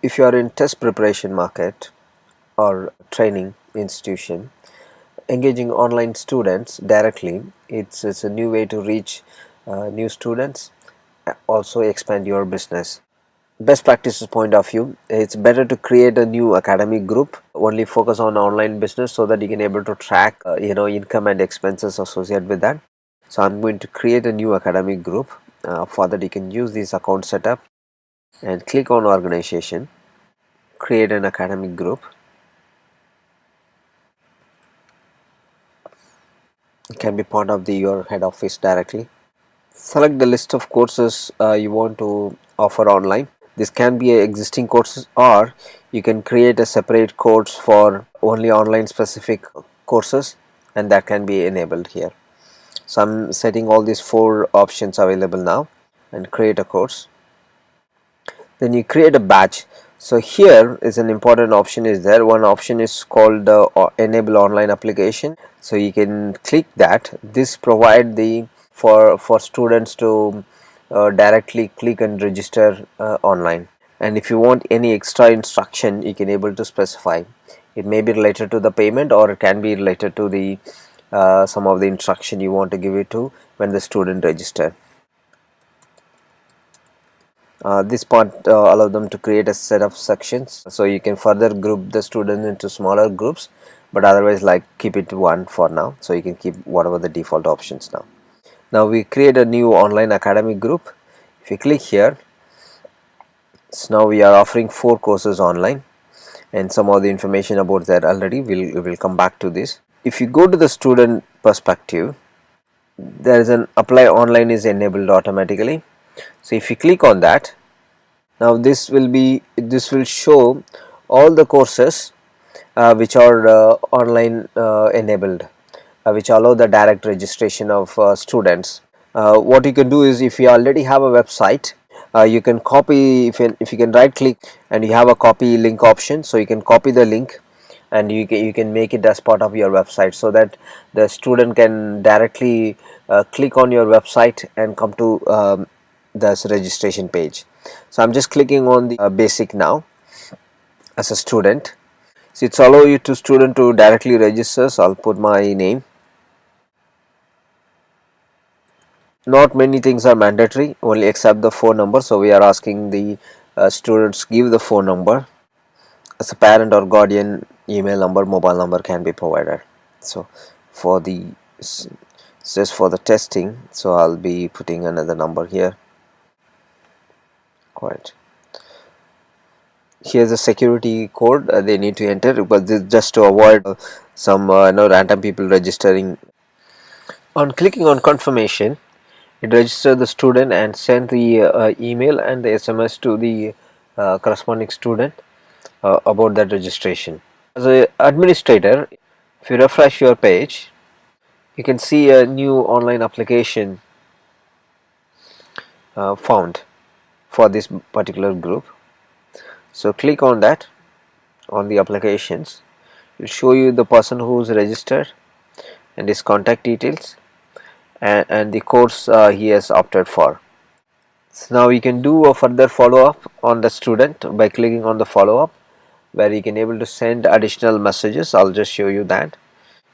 if you are in test preparation market or training institution, engaging online students directly, it's a new way to reach new students, also expand your business. Best practices point of view, it's better to create a new academic group, only focus on online business so that you can able to track income and expenses associated with that. So I'm going to create a new academic group. For that you can use this account setup and click on organization, create an academic group. It can be part of your head office directly. Select the list of courses you want to offer online. This can be existing courses, or you can create a separate course for only online specific courses, and that can be enabled here. So I'm setting all these 4 options available now and create a course. Then you create a batch. So here is an important option is there. One option is called enable online application. So you can click that. This provide the for students to directly click and register online. And if you want any extra instruction, you can able to specify. It may be related to the payment, or it can be related to the some of the instruction you want to give it to when the student register. This part allow them to create a set of sections, so you can further group the students into smaller groups, but otherwise like keep it one for now, so you can keep whatever the default options now. Now we create a new online academic group. If you click here, so now we are offering 4 courses online, and some of the information about that already will come back to this. If you go to the student perspective, there is an apply online is enabled automatically. So if you click on that, now this will show all the courses which are online enabled, which allow the direct registration of students. What you can do is, if you already have a website, you can copy, if you can right click and you have a copy link option, so you can copy the link and you can make it as part of your website, so that the student can directly click on your website and come to this registration page. So I'm just clicking on the basic now as a student. So it's allow you to student to directly register. So I'll put my name. Not many things are mandatory, only except the phone number. So we are asking the students give the phone number. As a parent or guardian, email number, mobile number can be provided. So for the just for the testing, so I'll be putting another number here. Quite. Here's a security code they need to enter, but this just to avoid some random people registering. On clicking on confirmation, it registers the student and send the email and the SMS to the corresponding student about that registration. As an administrator, if you refresh your page, you can see a new online application found for this particular group. So click on that, on the applications. It will show you the person who is registered and his contact details and the course he has opted for. So now you can do a further follow-up on the student by clicking on the follow-up, where you can able to send additional messages. I'll just show you that.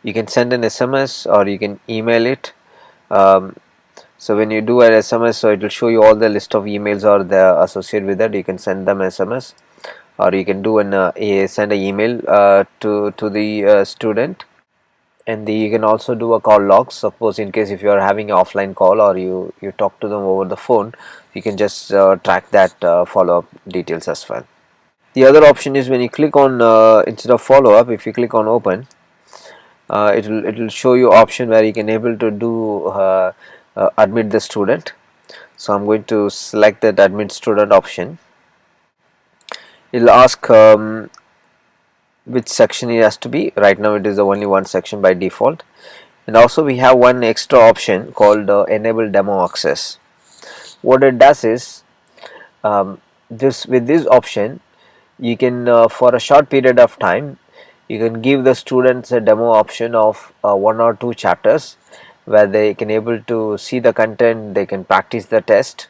You can send an SMS or you can email it. So when you do an SMS, so it will show you all the list of emails or the associated with that. You can send them SMS, or you can do send an email to the student, and you can also do a call log. Suppose in case if you are having an offline call or you talk to them over the phone, you can just track that follow-up details as well. The other option is when you click on instead of follow-up, if you click on open, it will show you option where you can able to do admit the student. So I'm going to select that admit student option. It will ask which section it has to be. Right now it is only one section by default, and also we have one extra option called enable demo access. What it does is, with this option you can for a short period of time you can give the students a demo option of 1 or 2 chapters, where they can able to see the content, they can practice the test,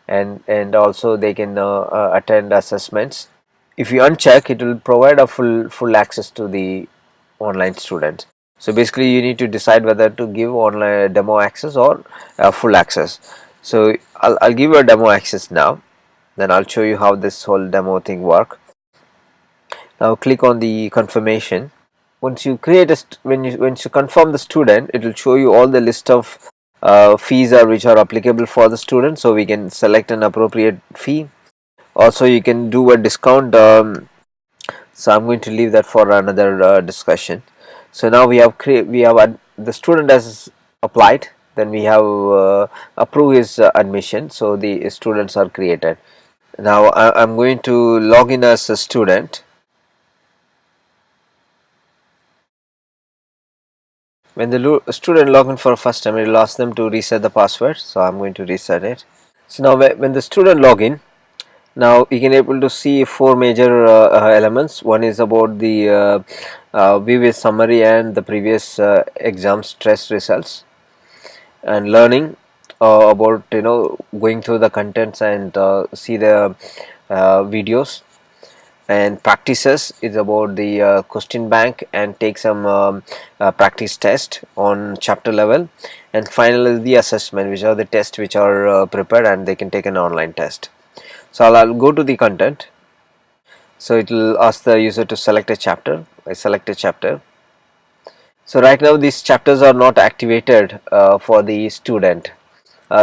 and also they can attend assessments. If you uncheck, it will provide a full access to the online students. So basically you need to decide whether to give online demo access or full access. So I'll give you a demo access now, then I'll show you how this whole demo thing work. Now click on the confirmation. Once you create a once you confirm the student, it will show you all the list of fees which are applicable for the student, so we can select an appropriate fee. Also you can do a discount, so I'm going to leave that for another discussion. So now we have the student has applied, then we have approved his admission, so the students are created. Now I'm going to log in as a student. When the student log in for the first time, it will ask them to reset the password, so I'm going to reset it. So now when the student log in, now you can able to see four major elements. One is about the previous summary and the previous exams test results, and learning about going through the contents and see the videos. And practices is about the question bank and take some practice test on chapter level. And final is the assessment, which are the tests which are prepared and they can take an online test. So I'll go to the content. So it will ask the user to select a chapter. I select a chapter. So right now these chapters are not activated for the student.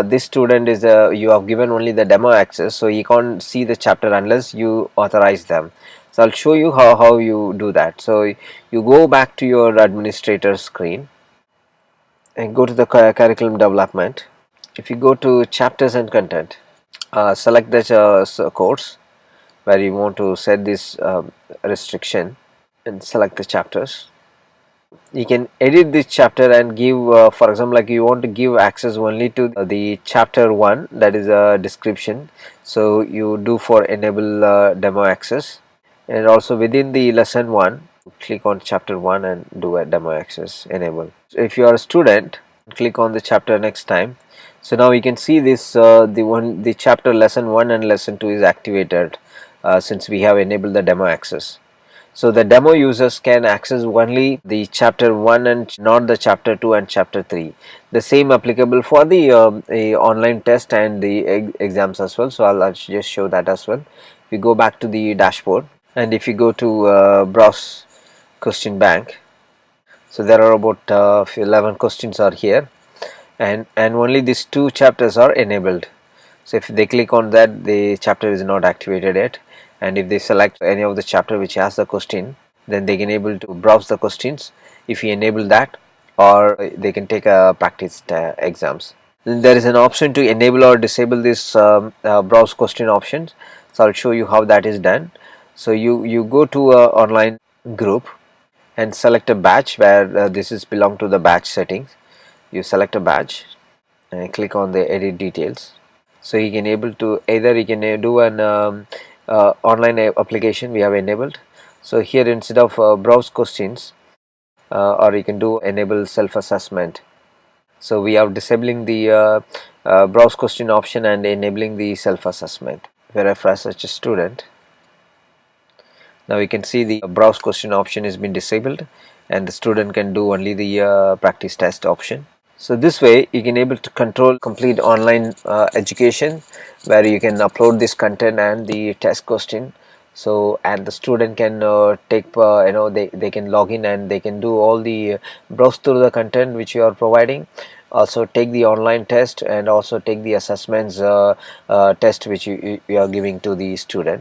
This student is you have given only the demo access, so he can't see the chapter unless you authorize them. So I'll show you how you do that. So you go back to your administrator screen and go to the curriculum development. If you go to chapters and content, select the course where you want to set this restriction and select the chapters. You can edit this chapter and give for example, like you want to give access only to the chapter 1, that is a description, so you do for enable demo access. And also within the lesson 1, click on chapter 1 and do a demo access enable. So if you are a student, click on the chapter next time. So now you can see this the chapter lesson 1 and lesson 2 is activated since we have enabled the demo access. So the demo users can access only the chapter 1 and not the chapter 2 and chapter 3. The same applicable for the online test and the exams as well. So I'll just show that as well. We go back to the dashboard, and if you go to browse question bank, so there are about 11 questions are here, and only these 2 chapters are enabled. So if they click on that, the chapter is not activated yet. And if they select any of the chapter which has the question, then they can able to browse the questions if you enable that, or they can take a practice exams. Then there is an option to enable or disable this browse question options. So I'll show you how that is done. So you go to a online group and select a batch where this is belong to the batch settings. You select a batch and click on the edit details. So you can able to either you can do an online application we have enabled. So here instead of browse questions, or you can do enable self-assessment. So we are disabling the browse question option and enabling the self-assessment. If I refresh as a student, now you can see the browse question option has been disabled and the student can do only the practice test option. So this way you can able to control complete online education, where you can upload this content and the test question. So and the student can take they can log in and they can do all the browse through the content which you are providing, also take the online test and also take the assessments test which you are giving to the student.